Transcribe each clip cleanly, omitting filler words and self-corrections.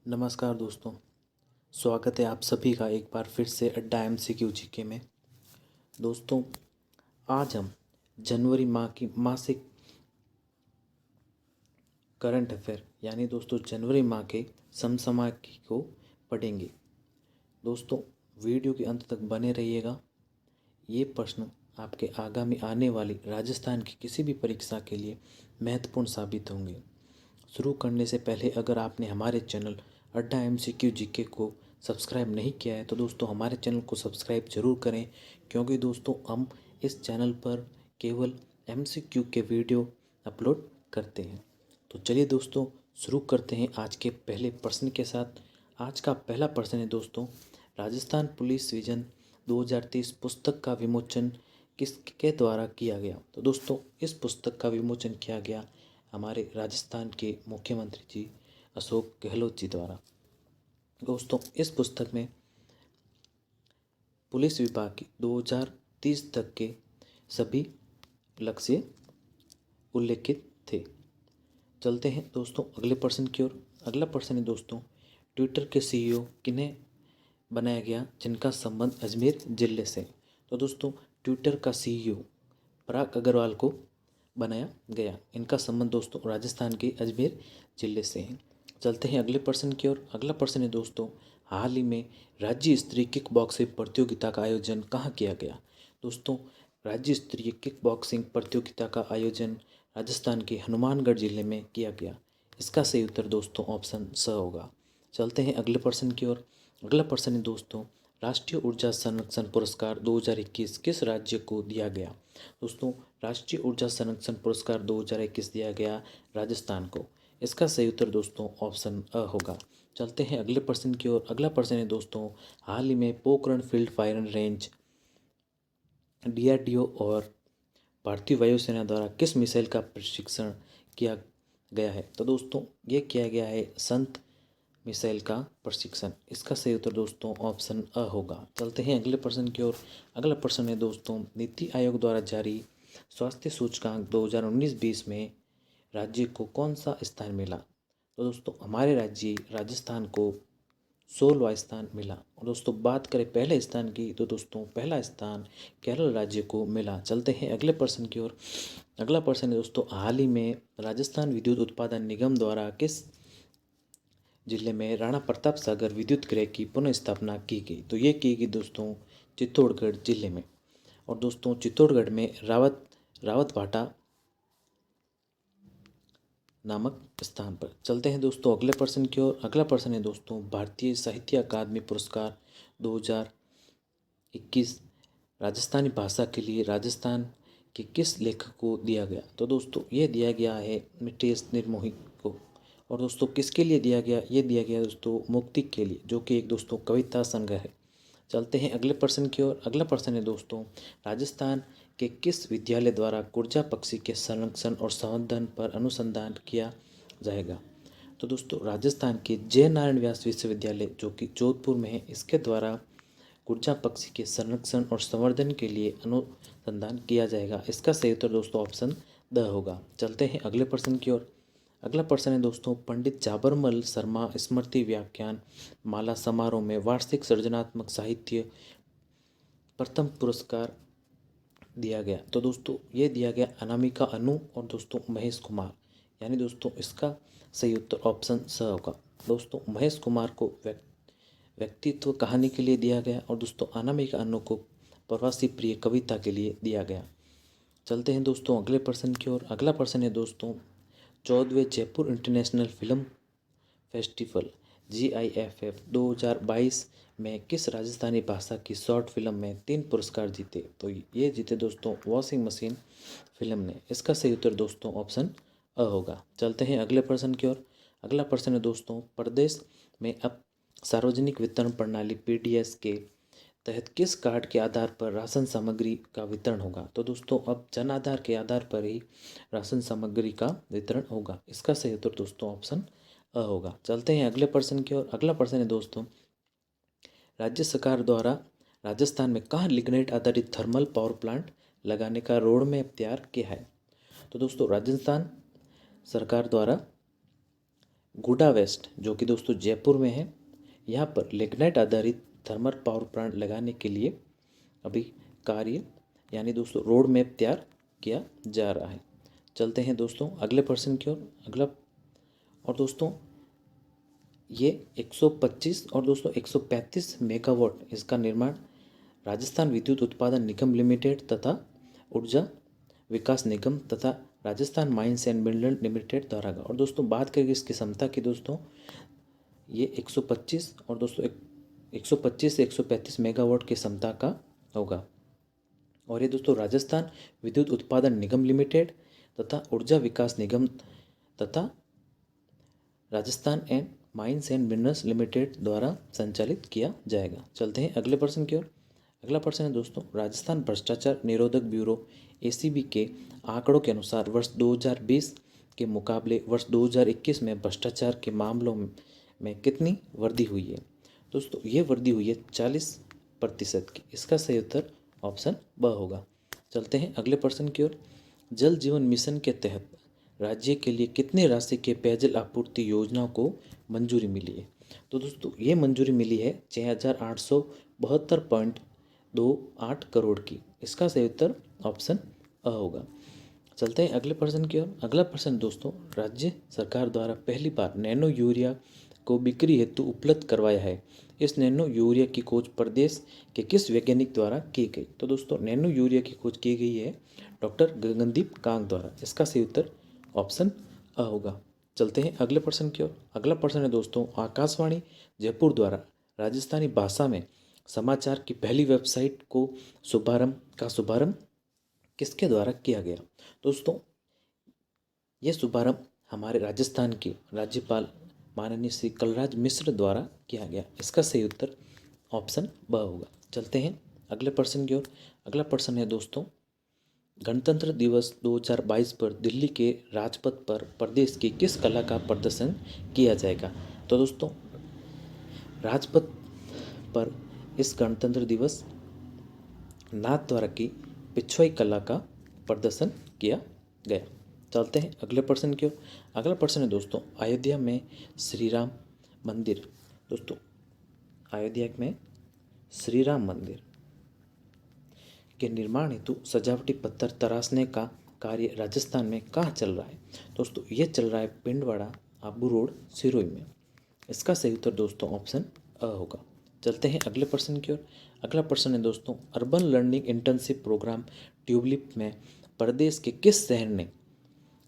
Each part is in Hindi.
नमस्कार दोस्तों। स्वागत है आप सभी का एक बार फिर से अड्डा MCQ जीके में। दोस्तों, आज हम जनवरी माह की मासिक करंट अफेयर यानी दोस्तों जनवरी माह के समसामयिकी को पढ़ेंगे। दोस्तों, वीडियो के अंत तक बने रहिएगा। ये प्रश्न आपके आगामी आने वाली राजस्थान की किसी भी परीक्षा के लिए महत्वपूर्ण साबित होंगे। शुरू करने से पहले अगर आपने हमारे चैनल अड्डा MCQ जीके को सब्सक्राइब नहीं किया है तो दोस्तों हमारे चैनल को सब्सक्राइब जरूर करें, क्योंकि दोस्तों हम इस चैनल पर केवल MCQ के वीडियो अपलोड करते हैं। तो चलिए दोस्तों शुरू करते हैं आज के पहले प्रश्न के साथ। आज का पहला प्रश्न है दोस्तों, राजस्थान पुलिस विजन 2030 पुस्तक का विमोचन किसके द्वारा किया गया। तो दोस्तों इस पुस्तक का विमोचन किया गया हमारे राजस्थान के मुख्यमंत्री जी अशोक गहलोत जी द्वारा। दोस्तों इस पुस्तक में पुलिस विभाग की 2030 तक के सभी लक्ष्य उल्लेखित थे। चलते हैं दोस्तों अगले प्रश्न की ओर। अगला प्रश्न है दोस्तों, ट्विटर के CEO किन्हें बनाया गया जिनका संबंध अजमेर जिले से। तो दोस्तों ट्विटर का CEO पराग अग्रवाल को बनाया गया। इनका संबंध दोस्तों राजस्थान के अजमेर जिले से है। चलते हैं अगले प्रश्न की ओर। अगला प्रश्न है दोस्तों, हाल ही में राज्य स्तरीय किक बॉक्सिंग प्रतियोगिता का आयोजन कहाँ किया गया। दोस्तों राज्य स्तरीय किक बॉक्सिंग प्रतियोगिता का आयोजन राजस्थान के हनुमानगढ़ जिले में किया गया। इसका सही उत्तर दोस्तों ऑप्शन स होगा। चलते हैं अगले प्रश्न की ओर। अगला प्रश्न है दोस्तों, राष्ट्रीय ऊर्जा संरक्षण पुरस्कार 2021 किस राज्य को दिया गया। दोस्तों राष्ट्रीय ऊर्जा संरक्षण पुरस्कार 2021 दिया गया राजस्थान को। इसका सही उत्तर दोस्तों ऑप्शन अ होगा। चलते हैं अगले प्रश्न की ओर। अगला प्रश्न है दोस्तों, हाल ही में Pokhran field fire range DRDO और भारतीय वायुसेना द्वारा किस मिसाइल का प्रशिक्षण किया गया है। तो दोस्तों ये किया गया है संत मिसाइल का प्रशिक्षण। इसका सही उत्तर दोस्तों ऑप्शन अ होगा। चलते हैं अगले प्रश्न की ओर। अगला प्रश्न है दोस्तों, नीति आयोग द्वारा जारी स्वास्थ्य सूचकांक 2019-20 में राज्य को कौन सा स्थान मिला। तो दोस्तों हमारे राज्य राजस्थान को 16वां स्थान मिला। और दोस्तों बात करें पहले स्थान की तो दोस्तों पहला स्थान केरल राज्य को मिला। चलते हैं अगले प्रश्न की ओर। अगला प्रश्न है दोस्तों, हाल ही में राजस्थान विद्युत उत्पादन निगम द्वारा किस जिले में राणा प्रताप सागर विद्युत गृह की पुनः स्थापना की गई। तो ये की गई दोस्तों चित्तौड़गढ़ जिले में। और दोस्तों चित्तौड़गढ़ में रावत भाटा नामक स्थान पर। चलते हैं दोस्तों अगले प्रश्न की ओर। अगला प्रश्न है दोस्तों, भारतीय साहित्य अकादमी पुरस्कार 2021 राजस्थानी भाषा के लिए राजस्थान के किस लेखक को दिया गया। तो दोस्तों ये दिया गया है मितेश निर्मोही को। और दोस्तों किसके लिए दिया गया, ये दिया गया दोस्तों मुक्ति के लिए, जो कि एक दोस्तों कविता संग्रह है। चलते हैं अगले प्रश्न की ओर। अगला प्रश्न है दोस्तों, राजस्थान के किस विद्यालय द्वारा कुर्जा पक्षी के संरक्षण और संवर्धन पर अनुसंधान किया जाएगा। तो दोस्तों राजस्थान के जय नारायण व्यास विश्वविद्यालय जो कि जोधपुर में है, इसके द्वारा कुर्जा पक्षी के संरक्षण और संवर्धन के लिए अनुसंधान किया जाएगा। इसका सही उत्तर दोस्तों ऑप्शन द होगा। चलते हैं अगले प्रश्न की ओर। अगला प्रश्न है दोस्तों, पंडित जाबरमल शर्मा स्मृति व्याख्यान माला समारोह में वार्षिक सृजनात्मक साहित्य प्रथम पुरस्कार दिया गया। तो दोस्तों ये दिया गया अनामिका अनु और दोस्तों महेश कुमार, यानी दोस्तों इसका सही उत्तर ऑप्शन स होगा। दोस्तों महेश कुमार को व्यक्तित्व कहानी के लिए दिया गया और दोस्तों अनामिका अनु को प्रवासी प्रिय कविता के लिए दिया गया। चलते हैं दोस्तों अगले प्रश्न की ओर। अगला प्रश्न है दोस्तों, 14वें Jaipur international film festival GIFF 2022 में किस राजस्थानी भाषा की शॉर्ट फिल्म में 3 पुरस्कार जीते। तो ये जीते दोस्तों वॉशिंग मशीन फिल्म ने। इसका सही उत्तर दोस्तों ऑप्शन अ होगा। चलते हैं अगले प्रश्न की ओर। अगला प्रश्न है दोस्तों, प्रदेश में अब सार्वजनिक वितरण प्रणाली PDS के तहत किस कार्ड के आधार पर राशन सामग्री का वितरण होगा। तो दोस्तों अब जन आधार के आधार पर ही राशन सामग्री का वितरण होगा। इसका सही उत्तर दोस्तों ऑप्शन अ होगा। चलते हैं अगले प्रश्न की ओर। अगला प्रश्न है दोस्तों, राज्य सरकार द्वारा राजस्थान में कहाँ लिग्नाइट आधारित थर्मल पावर प्लांट लगाने का रोड मैप तैयार किया है। तो दोस्तों राजस्थान सरकार द्वारा गुडा वेस्ट जो कि दोस्तों जयपुर में है, यहाँ पर लिग्नाइट आधारित थर्मल पावर प्लांट लगाने के लिए अभी कार्य यानी दोस्तों रोड मैप तैयार किया जा रहा है। चलते हैं दोस्तों अगले प्रश्न की ओर। अगला और दोस्तों ये 125 और दोस्तों 135 मेगावाट इसका निर्माण राजस्थान विद्युत उत्पादन निगम लिमिटेड तथा ऊर्जा विकास निगम तथा Rajasthan mines and mineral limited द्वारा होगा। और दोस्तों बात करेंगे इसकी क्षमता की दोस्तों, ये 125 और दोस्तों 125 से 135 मेगावाट की क्षमता का होगा। और ये दोस्तों राजस्थान विद्युत उत्पादन निगम लिमिटेड तथा ऊर्जा विकास निगम तथा Rajasthan and mines and minerals limited द्वारा संचालित किया जाएगा। चलते हैं अगले प्रश्न की ओर। अगला प्रश्न है दोस्तों, राजस्थान भ्रष्टाचार निरोधक ब्यूरो ACB के आंकड़ों के अनुसार वर्ष 2020 के मुकाबले वर्ष 2021 में भ्रष्टाचार के मामलों में कितनी वृद्धि हुई है? दोस्तों ये वृद्धि हुई है 40% की। इसका सही उत्तर ऑप्शन ब होगा। चलते हैं अगले प्रश्न की ओर। जल जीवन मिशन के तहत राज्य के लिए कितनी राशि के पेयजल आपूर्ति योजना को मंजूरी मिली है? तो दोस्तों ये मंजूरी मिली है 6872.28 करोड़ की। इसका सही उत्तर ऑप्शन अ होगा। चलते हैं अगले प्रश्न की ओर। अगला प्रश्न दोस्तों, राज्य सरकार द्वारा पहली बार नैनो यूरिया को बिक्री हेतु उपलब्ध करवाया है। इस नैनो यूरिया की खोज प्रदेश के किस वैज्ञानिक द्वारा की गई? तो दोस्तों नैनो यूरिया की खोज की गई है डॉक्टर गगनदीप कांग द्वारा। इसका सही उत्तर ऑप्शन अ होगा। चलते हैं अगले प्रश्न की ओर। अगला प्रश्न है दोस्तों, आकाशवाणी जयपुर द्वारा राजस्थानी भाषा में समाचार की पहली वेबसाइट को शुभारंभ किसके द्वारा किया गया? दोस्तों ये शुभारंभ हमारे राजस्थान के राज्यपाल माननीय श्री कलराज मिश्र द्वारा किया गया। इसका सही उत्तर ऑप्शन ब होगा। चलते हैं अगले प्रश्न की ओर। अगला प्रश्न है दोस्तों, गणतंत्र दिवस 2022 पर दिल्ली के राजपथ पर प्रदेश की किस कला का प्रदर्शन किया जाएगा? तो दोस्तों राजपथ पर इस गणतंत्र दिवस नाथ द्वारा की पिछवाई कला का प्रदर्शन किया गया। चलते हैं अगले प्रश्न की ओर। अगला प्रश्न है दोस्तों, अयोध्या में श्री राम मंदिर दोस्तों अयोध्या में श्री राम मंदिर के निर्माण हेतु सजावटी पत्थर तराशने का कार्य राजस्थान में कहाँ चल रहा है? दोस्तों ये चल रहा है पिंडवाड़ा आबू रोड सिरोही में। इसका सही उत्तर दोस्तों ऑप्शन अ होगा। चलते हैं अगले प्रश्न की ओर। अगला प्रश्न है दोस्तों, अर्बन लर्निंग इंटर्नशिप प्रोग्राम ट्यूबलिप में प्रदेश के किस शहर ने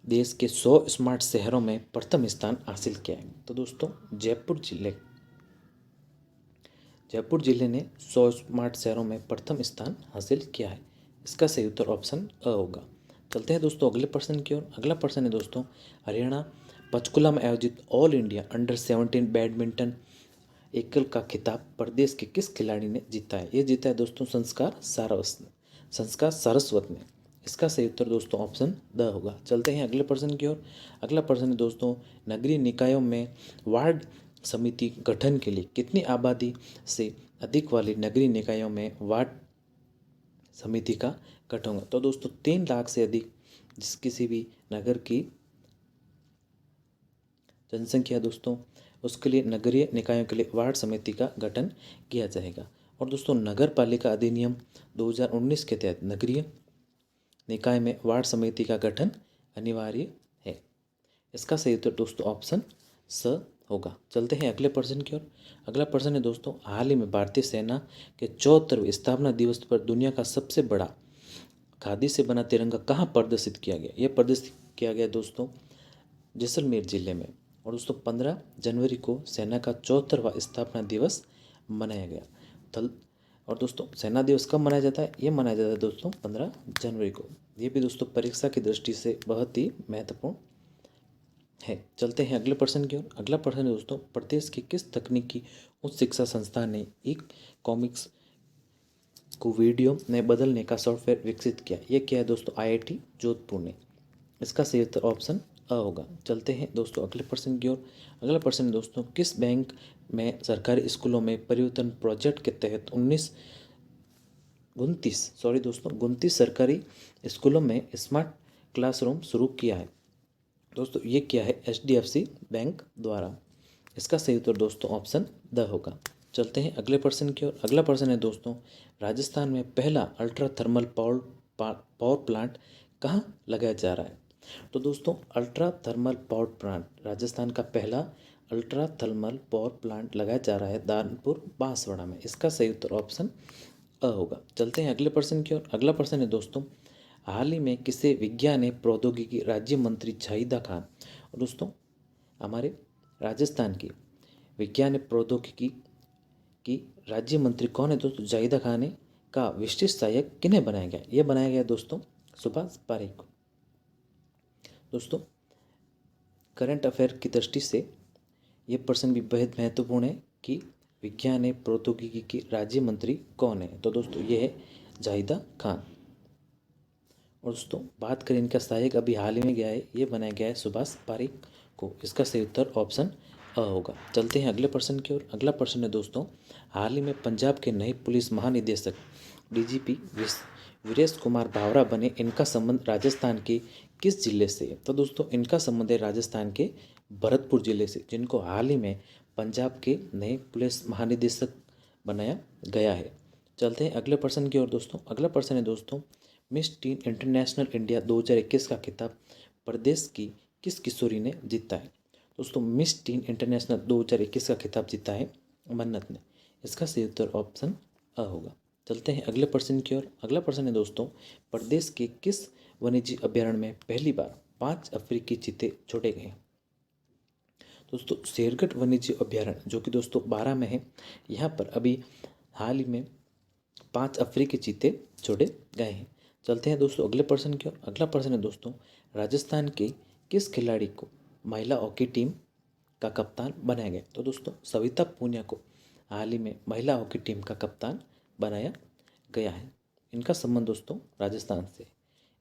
देश के 100 स्मार्ट शहरों में प्रथम स्थान हासिल किया है? तो दोस्तों जयपुर जिले ने 100 स्मार्ट शहरों में प्रथम स्थान हासिल किया है। इसका सही उत्तर ऑप्शन अ होगा। चलते हैं दोस्तों अगले प्रश्न की ओर। अगला प्रश्न है दोस्तों, हरियाणा पंचकुला में आयोजित ऑल इंडिया अंडर-17 बैडमिंटन एकल का खिताब प्रदेश के किस खिलाड़ी ने जीता है? ये जीता है दोस्तों संस्कार सारस्वत ने। इसका सही उत्तर दोस्तों ऑप्शन द होगा। चलते हैं अगले प्रश्न की ओर। अगला प्रश्न है दोस्तों, नगरीय निकायों में वार्ड समिति गठन के लिए कितनी आबादी से अधिक वाली नगरीय निकायों में वार्ड समिति का गठन होगा? तो दोस्तों 3 लाख से अधिक जिस किसी भी नगर की जनसंख्या दोस्तों उसके लिए नगरीय निकायों के लिए वार्ड समिति का गठन किया जाएगा। और दोस्तों नगर पालिका अधिनियम 2019 के तहत नगरीय निकाय में वार्ड समिति का गठन अनिवार्य है। इसका सही उत्तर दोस्तों ऑप्शन स होगा। चलते हैं अगले प्रश्न की ओर। अगला प्रश्न है दोस्तों, हाल ही में भारतीय सेना के 74वें स्थापना दिवस पर दुनिया का सबसे बड़ा खादी से बना तिरंगा कहाँ प्रदर्शित किया गया? यह प्रदर्शित किया गया दोस्तों जैसलमेर जिले में। और दोस्तों 15 जनवरी को सेना का 74वां स्थापना दिवस मनाया गया। और दोस्तों सेना दिवस कब मनाया जाता है? ये मनाया जाता है दोस्तों 15 जनवरी को। ये भी दोस्तों परीक्षा की दृष्टि से बहुत ही महत्वपूर्ण है। चलते हैं अगले प्रश्न की ओर। अगला प्रश्न है दोस्तों, प्रदेश की किस तकनीकी उच्च शिक्षा संस्थान ने ई कॉमिक्स को वीडियो में बदलने का सॉफ्टवेयर विकसित किया? ये क्या है दोस्तों? IIT जोधपुर ने। इसका सही उत्तर ऑप्शन अ होगा। चलते हैं दोस्तों अगले प्रश्न की ओर। अगला प्रश्न है दोस्तों, किस बैंक में सरकारी स्कूलों में परिवर्तन प्रोजेक्ट के तहत 29 सरकारी स्कूलों में स्मार्ट क्लासरूम शुरू किया है? दोस्तों ये क्या है, HDFC बैंक द्वारा। इसका सही उत्तर दोस्तों ऑप्शन द होगा। चलते हैं अगले प्रश्न की ओर। अगला प्रश्न है दोस्तों, राजस्थान में पहला अल्ट्रा थर्मल पावर प्लांट कहाँ लगाया जा रहा है। तो दोस्तों ultra thermal power plant, Rajasthan का पहला अल्ट्रा थर्मल पावर प्लांट लगाया जा रहा है दानपुर बांसवाड़ा में। इसका सही उत्तर ऑप्शन अ होगा। चलते हैं अगले प्रश्न की ओर। अगला प्रश्न है दोस्तों, हाल ही में किसे विज्ञान एवं प्रौद्योगिकी राज्य मंत्री जाहिदा खान, और दोस्तों हमारे राजस्थान की विज्ञान एवं प्रौद्योगिकी की राज्य मंत्री कौन है दोस्तों, जाहिदा खान है, का विशिष्ट सहायक किन्हें बनाया गया। यह बनाया गया दोस्तों सुभाष पारेख को। दोस्तों करंट अफेयर की दृष्टि से यह प्रश्न भी बेहद महत्वपूर्ण है कि विज्ञान एवं प्रौद्योगिकी की राज्य मंत्री कौन है। तो दोस्तों यह है जाहिदा खान। और दोस्तों बात करें इनका सहायक, अभी हाल ही में गया है, ये बनाया गया है सुभाष पारेख को। इसका सही उत्तर ऑप्शन अ होगा। चलते हैं अगले प्रश्न की ओर। अगला प्रश्न है दोस्तों, हाल ही में पंजाब के नए पुलिस महानिदेशक DGP वीरेश कुमार भावरा बने। इनका संबंध राजस्थान के किस जिले से है। तो दोस्तों इनका संबंध है राजस्थान के भरतपुर जिले से, जिनको हाल ही में पंजाब के नए पुलिस महानिदेशक बनाया गया है। चलते हैं अगले प्रश्न की ओर दोस्तों। अगला प्रश्न है दोस्तों, मिस टीन इंटरनेशनल इंडिया 2021 का खिताब प्रदेश की किस किशोरी ने जीता है। दोस्तों मिस टीन इंटरनेशनल 2021 का खिताब जीता है मन्नत ने। इसका सही उत्तर ऑप्शन अ होगा। चलते हैं अगले प्रश्न की ओर। अगला प्रश्न है दोस्तों, प्रदेश के किस वन्यजीव अभ्यारण्य में पहली बार 5 अफ्रीकी चीते छोड़े गए। दोस्तों शेरगढ़ वन्यजीव अभ्यारण्य जो कि दोस्तों 12 में है, यहाँ पर अभी हाल ही में 5 अफ्रीकी चीते छोड़े गए हैं। चलते हैं दोस्तों अगले प्रश्न की ओर। अगला प्रश्न है दोस्तों, राजस्थान के किस खिलाड़ी को महिला हॉकी टीम का कप्तान बनाया गया। तो दोस्तों सविता पूनिया को हाल ही में महिला हॉकी टीम का कप्तान बनाया गया है। इनका संबंध दोस्तों राजस्थान से।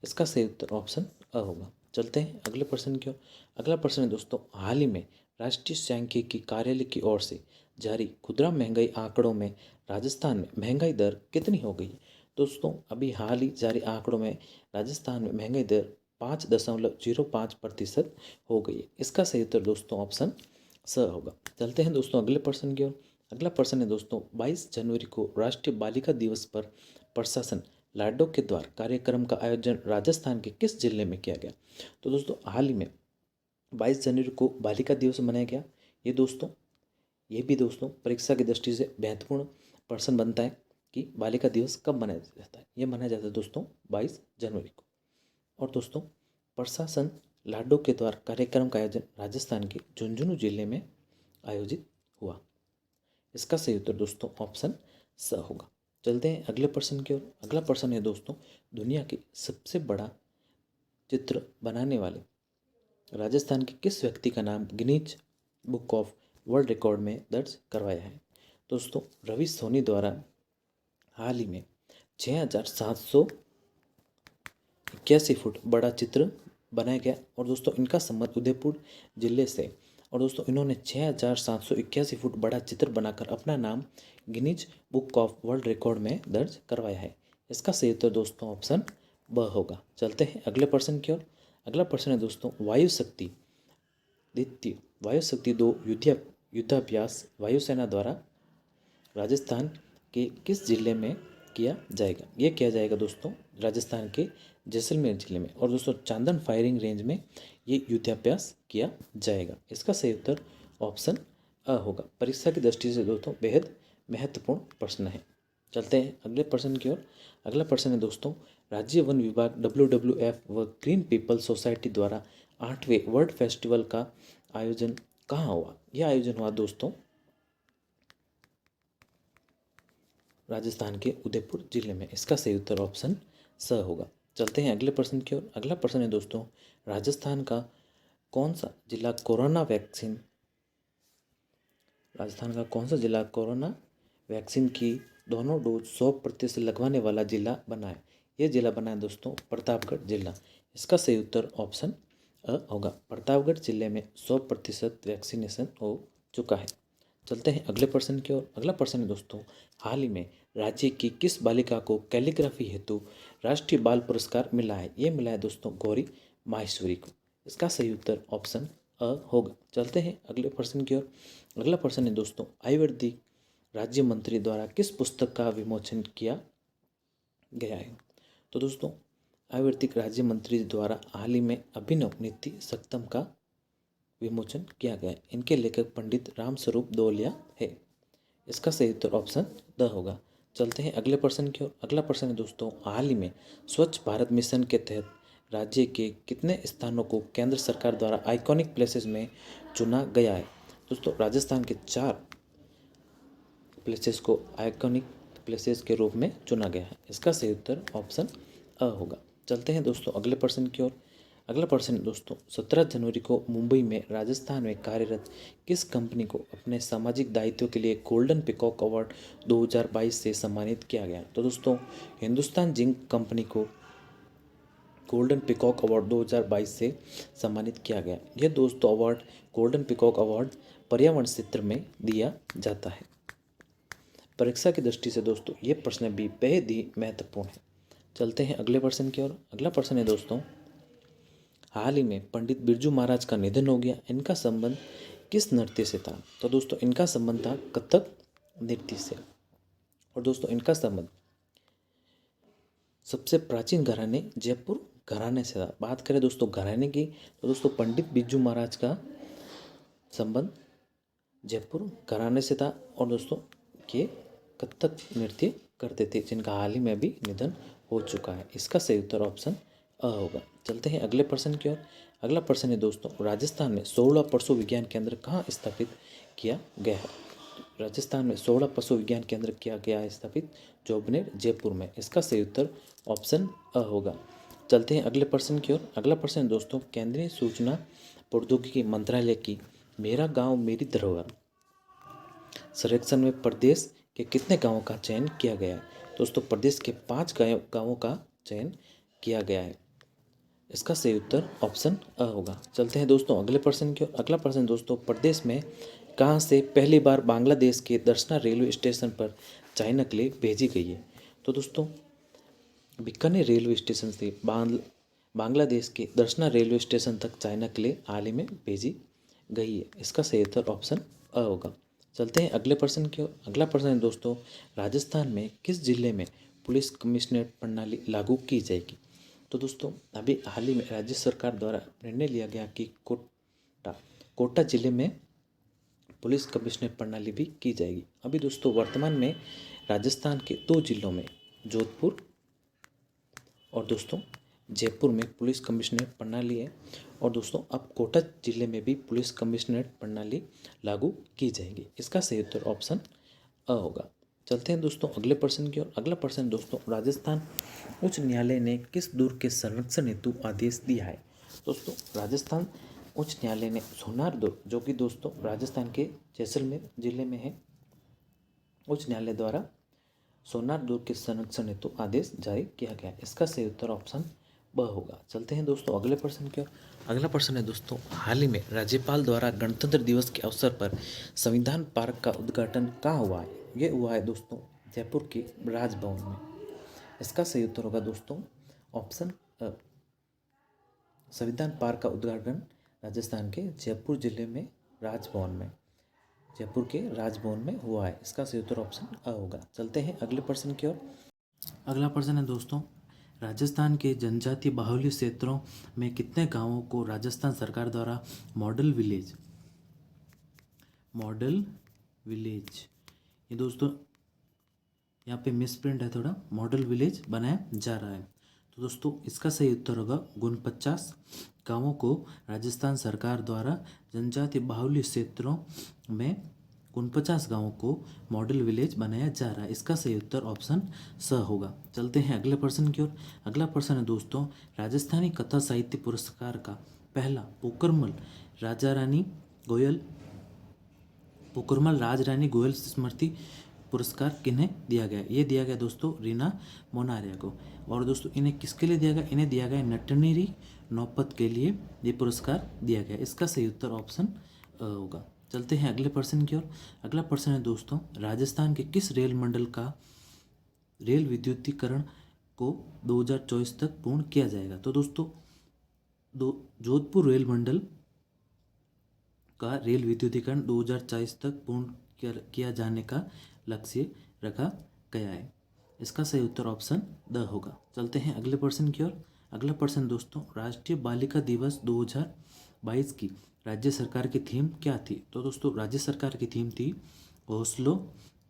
इसका सही उत्तर ऑप्शन अ होगा। चलते हैं अगले प्रश्न की ओर। अगला प्रश्न है दोस्तों, हाल ही में राष्ट्रीय सांख्यिकी कार्यालय की ओर से जारी खुदरा महंगाई आंकड़ों में राजस्थान में महंगाई दर कितनी हो गई। दोस्तों अभी हाल ही जारी आंकड़ों में राजस्थान में महंगाई दर 5.05% हो गई है। इसका सही उत्तर दोस्तों ऑप्शन स होगा। चलते हैं दोस्तों अगले प्रश्न की ओर। अगला प्रश्न है दोस्तों, 22 जनवरी को राष्ट्रीय बालिका दिवस पर प्रशासन लाडो के द्वारा कार्यक्रम का आयोजन राजस्थान के किस जिले में किया गया। तो दोस्तों हाल ही में 22 जनवरी को बालिका दिवस मनाया गया। ये भी दोस्तों परीक्षा की दृष्टि से महत्वपूर्ण प्रश्न बनता है कि बालिका दिवस कब मनाया जाता है। ये मनाया जाता है दोस्तों 22 जनवरी को। और दोस्तों प्रशासन लाडो के द्वारा कार्यक्रम का आयोजन राजस्थान के झुंझुनू जिले में आयोजित हुआ। इसका सही उत्तर दोस्तों ऑप्शन स होगा। चलते हैं अगले प्रश्न की ओर। अगला प्रश्न है दोस्तों, दुनिया के सबसे बड़ा चित्र बनाने वाले राजस्थान के किस व्यक्ति का नाम Guinness book of world record में दर्ज करवाया है। दोस्तों रवि सोनी द्वारा हाल ही में 6781 फुट बड़ा चित्र बनाया गया। और दोस्तों इनका संबंध उदयपुर जिले से। और दोस्तों इन्होंने 6781 फुट बड़ा चित्र बनाकर अपना नाम Guinness book of world record में दर्ज करवाया है। इसका सही उत्तर दोस्तों ऑप्शन ब होगा। चलते हैं अगले प्रश्न की ओर। अगला प्रश्न है दोस्तों, वायु शक्ति 2 युद्धाभ्यास वायुसेना द्वारा राजस्थान के किस जिले में किया जाएगा। ये किया जाएगा दोस्तों राजस्थान के जैसलमेर जिले में। और दोस्तों चांदन फायरिंग रेंज में ये युद्धाभ्यास किया जाएगा। इसका सही उत्तर ऑप्शन अ होगा। परीक्षा की दृष्टि से दोस्तों बेहद महत्वपूर्ण प्रश्न है। चलते हैं अगले प्रश्न की ओर। अगला प्रश्न है दोस्तों, राज्य वन विभाग WWF व ग्रीन पीपल सोसाइटी द्वारा 8वें वर्ल्ड फेस्टिवल का आयोजन कहाँ हुआ। यह आयोजन हुआ दोस्तों राजस्थान के उदयपुर जिले में। इसका सही उत्तर ऑप्शन स होगा। चलते हैं अगले प्रश्न की ओर। अगला प्रश्न है दोस्तों, राजस्थान का कौन सा जिला कोरोना वैक्सीन की दोनों डोज 100% लगवाने वाला जिला बना है। ये जिला बना है दोस्तों प्रतापगढ़ जिला। इसका सही उत्तर ऑप्शन अ होगा। प्रतापगढ़ जिले में 100% वैक्सीनेशन हो चुका है। चलते हैं अगले प्रश्न की ओर। अगला प्रश्न है दोस्तों, हाल ही में राज्य की किस बालिका को कैलीग्राफी हेतु राष्ट्रीय बाल पुरस्कार मिला है। ये मिला है दोस्तों गौरी माहेश्वरी को। इसका सही उत्तर ऑप्शन अ होगा। चलते हैं अगले प्रश्न की ओर। अगला प्रश्न है दोस्तों, आयुर्वेदिक राज्य मंत्री द्वारा किस पुस्तक का विमोचन किया गया है? तो दोस्तों, आयुर्वेदिक राज्य मंत्री द्वारा हाल ही में अभिनव नीति सप्तम का विमोचन किया गया है। इनके लेखक पंडित रामस्वरूप दौलिया है। इसका सही उत्तर ऑप्शन द होगा। चलते हैं अगले प्रश्न की ओर। अगला प्रश्न है दोस्तों, हाल ही में स्वच्छ भारत मिशन के तहत राज्य के कितने स्थानों को केंद्र सरकार द्वारा आइकॉनिक प्लेसेस में चुना गया है? दोस्तों, राजस्थान के 4 प्लेसेस को आइकॉनिक प्लेसेस के रूप में चुना गया है। इसका सही उत्तर ऑप्शन अ होगा। चलते हैं दोस्तों अगले प्रश्न की ओर। अगला प्रश्न है दोस्तों, 17 जनवरी को मुंबई में राजस्थान में कार्यरत किस कंपनी को अपने सामाजिक दायित्व के लिए गोल्डन पिकॉक अवार्ड 2022 से सम्मानित किया गया? तो दोस्तों, हिंदुस्तान जिंक कंपनी को गोल्डन पिकॉक अवार्ड 2022 से सम्मानित किया गया। यह दोस्तों अवार्ड, गोल्डन पिकॉक अवार्ड पर्यावरण क्षेत्र में दिया जाता है। परीक्षा की दृष्टि से दोस्तों ये प्रश्न भी बेहद ही महत्वपूर्ण है। चलते हैं अगले प्रश्न की ओर। अगला प्रश्न है दोस्तों, हाल ही में पंडित बिरजू महाराज का निधन हो गया। इनका संबंध किस नृत्य से था? तो दोस्तों, इनका संबंध था कथक नृत्य से। और दोस्तों, इनका संबंध सबसे प्राचीन घराने जयपुर घराने से था। बात करें दोस्तों घराने की, तो दोस्तों पंडित बिरजू महाराज का संबंध जयपुर घराने से था। और दोस्तों, ये कथक नृत्य करते थे, जिनका हाल ही में भी निधन हो चुका है। इसका सही उत्तर ऑप्शन अ होगा। चलते हैं अगले प्रश्न की ओर। अगला प्रश्न है दोस्तों, राजस्थान में 16 पशु विज्ञान केंद्र कहाँ स्थापित किया गया है? राजस्थान में 16 पशु विज्ञान केंद्र किया गया है स्थापित जोबनेर जयपुर में। इसका सही उत्तर ऑप्शन अ होगा। चलते हैं अगले प्रश्न की ओर। अगला प्रश्न है दोस्तों, केंद्रीय सूचना प्रौद्योगिकी मंत्रालय की मेरा गांव मेरी धरोहर सर्वेक्षण में प्रदेश के कितने गांवों का चयन किया गया है? दोस्तों, प्रदेश के 5 गांवों का चयन किया गया है। इसका सही उत्तर ऑप्शन अ होगा। चलते हैं दोस्तों अगले प्रश्न की ओर। अगला प्रश्न दोस्तों, प्रदेश में कहाँ से पहली बार बांग्लादेश के दर्शना रेलवे स्टेशन पर चाइना के लिए भेजी गई है? तो दोस्तों, बीकानेर रेलवे स्टेशन से बांग्लादेश के दर्शना रेलवे स्टेशन तक चाइना के लिए हाल ही में भेजी गई है। इसका सही उत्तर ऑप्शन अ होगा। चलते हैं अगले प्रश्न की ओर। अगला प्रश्न है दोस्तों, राजस्थान में किस जिले में पुलिस कमिश्नरेट प्रणाली लागू की जाएगी? तो दोस्तों, अभी हाल ही में राज्य सरकार द्वारा निर्णय लिया गया कि कोटा जिले में पुलिस कमिश्नरेट प्रणाली भी की जाएगी। अभी दोस्तों वर्तमान में राजस्थान के 2 जिलों में जोधपुर और दोस्तों जयपुर में पुलिस कमिश्नरेट प्रणाली है। और दोस्तों अब कोटा जिले में भी पुलिस कमिश्नरेट प्रणाली लागू की जाएगी। इसका सही उत्तर ऑप्शन अ होगा। चलते हैं दोस्तों अगले प्रश्न की ओर। अगला प्रश्न दोस्तों, राजस्थान उच्च न्यायालय ने किस दुर्ग के संरक्षण हेतु आदेश दिया है? दोस्तों, राजस्थान उच्च न्यायालय ने सोनार दुर्ग, जो कि दोस्तों राजस्थान के जैसलमेर जिले में है, उच्च न्यायालय द्वारा सोनार दुर्ग के संरक्षण हेतु आदेश जारी किया गया। इसका सही उत्तर ऑप्शन ब होगा। चलते हैं दोस्तों अगले प्रश्न की ओर। अगला प्रश्न है दोस्तों, हाल ही में राज्यपाल द्वारा गणतंत्र दिवस के अवसर पर संविधान पार्क का उद्घाटन कहाँ हुआ है? ये हुआ है दोस्तों जयपुर के राजभवन में। इसका सही उत्तर होगा दोस्तों ऑप्शन अ। संविधान पार्क का उद्घाटन राजस्थान के जयपुर जिले में राजभवन में, जयपुर के राजभवन में हुआ है। इसका सही उत्तर ऑप्शन अ होगा। चलते हैं अगले प्रश्न की ओर। अगला प्रश्न है दोस्तों, राजस्थान के जनजातीय बाहुल्य क्षेत्रों में कितने गांवों को राजस्थान सरकार द्वारा मॉडल विलेज, ये दोस्तों यहाँ पे मिसप्रिंट है थोड़ा, मॉडल विलेज बनाया जा रहा है। तो दोस्तों इसका सही उत्तर होगा 49 गांवों को राजस्थान सरकार द्वारा जनजातीय बाहुल्य क्षेत्रों में 49 गांवों को मॉडल विलेज बनाया जा रहा है। इसका सही उत्तर ऑप्शन स होगा। चलते हैं अगले प्रश्न की ओर। अगला प्रश्न है दोस्तों, राजस्थानी कथा साहित्य पुरस्कार का पहला पोकरमल राज रानी गोयल स्मृति पुरस्कार किन्हें दिया गया? ये दिया गया दोस्तों रीना मोनारिया को। और दोस्तों इन्हें किसके लिए दिया गया? इन्हें दिया गया नटनेरी नौपत के लिए ये पुरस्कार दिया गया। इसका सही उत्तर ऑप्शन होगा। चलते हैं अगले प्रश्न की ओर। अगला प्रश्न है दोस्तों, राजस्थान के किस रेल मंडल का रेल विद्युतीकरण को 2024 तक पूर्ण किया जाएगा? तो दोस्तों दो जोधपुर रेल मंडल का रेल विद्युतीकरण 2040 तक पूर्ण किया जाने का लक्ष्य रखा गया है। इसका सही उत्तर ऑप्शन द होगा। चलते हैं अगले प्रश्न की ओर। अगला प्रश्न दोस्तों, राष्ट्रीय बालिका दिवस 2022 की राज्य सरकार की थीम क्या थी? तो दोस्तों राज्य सरकार की थीम थी हौसलों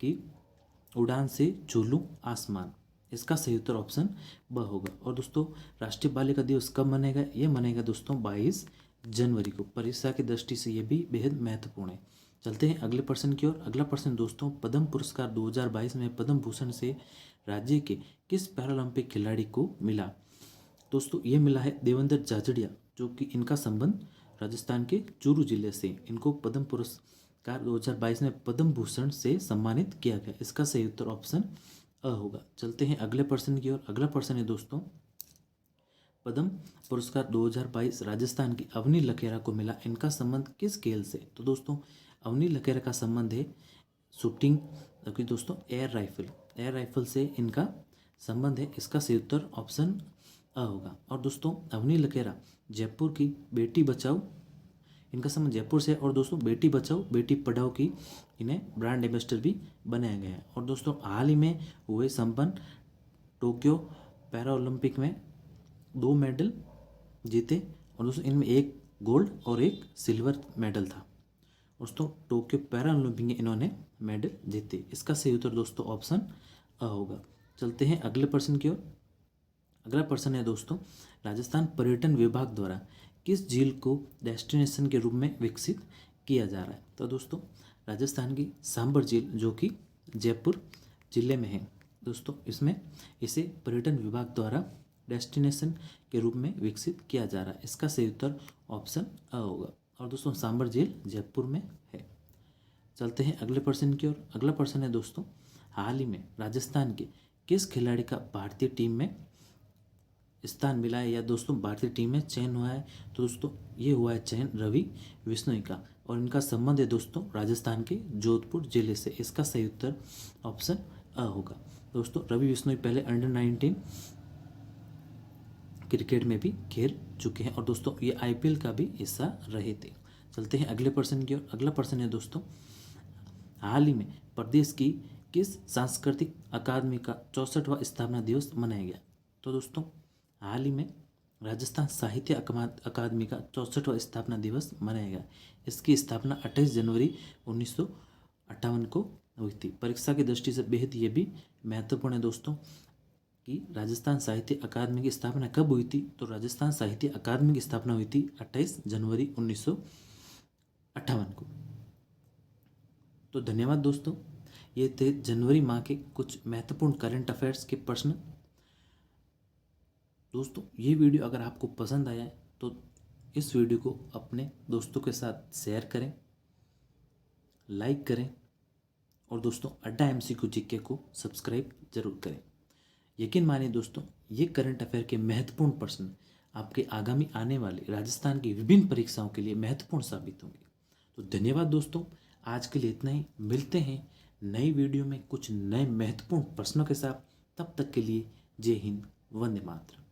की उड़ान से झूलूं आसमान। इसका सही उत्तर ऑप्शन ब होगा। और दोस्तों राष्ट्रीय बालिका दिवस कब मनेगा? ये मनेगा दोस्तों 22 जनवरी को। परीक्षा की दृष्टि से ये भी बेहद महत्वपूर्ण है। चलते हैं अगले प्रश्न की ओर। अगला प्रश्न दोस्तों, पद्म पुरस्कार 2022 में पद्म भूषण से राज्य के किस पैरालंपिक खिलाड़ी को मिला? दोस्तों ये मिला है देवेंद्र झाझड़िया, जो कि इनका संबंध राजस्थान के चूरू जिले से। इनको पद्म पुरस्कार 2022 में पद्म भूषण से सम्मानित किया गया। इसका सही उत्तर ऑप्शन अ होगा। चलते हैं अगले प्रश्न की ओर। अगला प्रश्न है दोस्तों, पद्म पुरस्कार 2022 राजस्थान की अवनी लखेरा को मिला। इनका संबंध किस खेल से? तो दोस्तों अवनी लखेरा का संबंध है शूटिंग, जबकि दोस्तों एयर राइफल से इनका संबंध है। इसका सही उत्तर ऑप्शन अ होगा। और दोस्तों अवनी लखेरा जयपुर की बेटी बचाओ, इनका संबंध जयपुर से। और दोस्तों बेटी बचाओ बेटी पढ़ाओ की इन्हें ब्रांड एम्बेसडर भी बनाया गया है। और दोस्तों हाल ही में हुए संपन्न टोक्यो पैरा ओलंपिक में 2 मेडल जीते। और दोस्तों इनमें एक गोल्ड और एक सिल्वर मेडल था। दोस्तों टोक्यो पैरा ओलंपिक में इन्होंने मेडल जीते। इसका सही उत्तर दोस्तों ऑप्शन अ होगा। चलते हैं अगले प्रश्न की ओर। अगला प्रश्न है दोस्तों, राजस्थान पर्यटन विभाग द्वारा किस झील को डेस्टिनेशन के रूप में विकसित किया जा रहा है? तो दोस्तों राजस्थान की सांबर झील, जो कि जयपुर जिले में है दोस्तों, इसमें इसे पर्यटन विभाग द्वारा डेस्टिनेशन के रूप में विकसित किया जा रहा है। इसका सही उत्तर ऑप्शन अ होगा। और दोस्तों सांबर झील जयपुर में है। चलते हैं अगले प्रश्न की ओर। अगला प्रश्न है दोस्तों, हाल ही में राजस्थान के किस खिलाड़ी का भारतीय टीम में स्थान मिला है या दोस्तों भारतीय टीम में चयन हुआ है? तो दोस्तों ये हुआ है चयन रवि बिश्नोई का। और इनका संबंध है दोस्तों राजस्थान के जोधपुर जिले से। इसका सही उत्तर ऑप्शन अ होगा। दोस्तों रवि बिश्नोई पहले अंडर-19 क्रिकेट में भी खेल चुके हैं। और दोस्तों ये IPL का भी हिस्सा रहे थे। चलते हैं अगले प्रश्न की ओर। अगला प्रश्न है दोस्तों, हाल ही में प्रदेश की किस सांस्कृतिक अकादमी का 64वां स्थापना दिवस मनाया गया? तो दोस्तों हाल ही में राजस्थान साहित्य अकादमी का 64वां स्थापना दिवस मनाया गया। इसकी स्थापना 28 जनवरी 1958 को हुई थी। परीक्षा की दृष्टि से बेहद ये भी महत्वपूर्ण है दोस्तों कि राजस्थान साहित्य अकादमी की स्थापना कब हुई थी? तो राजस्थान साहित्य अकादमी की स्थापना हुई थी 28 जनवरी 1958 को। तो धन्यवाद दोस्तों, ये थे जनवरी माह के कुछ महत्वपूर्ण करंट अफेयर्स के प्रश्न। दोस्तों ये वीडियो अगर आपको पसंद आया है तो इस वीडियो को अपने दोस्तों के साथ शेयर करें, लाइक करें। और दोस्तों अड्डा MCQ GK को सब्सक्राइब जरूर करें। यकीन मानिए दोस्तों ये करंट अफेयर के महत्वपूर्ण प्रश्न आपके आगामी आने वाले राजस्थान की विभिन्न परीक्षाओं के लिए महत्वपूर्ण साबित होंगे। तो धन्यवाद दोस्तों, आज के लिए इतना ही। मिलते हैं नई वीडियो में कुछ नए महत्वपूर्ण प्रश्नों के साथ। तब तक के लिए जय हिंद, वंदे मातरम।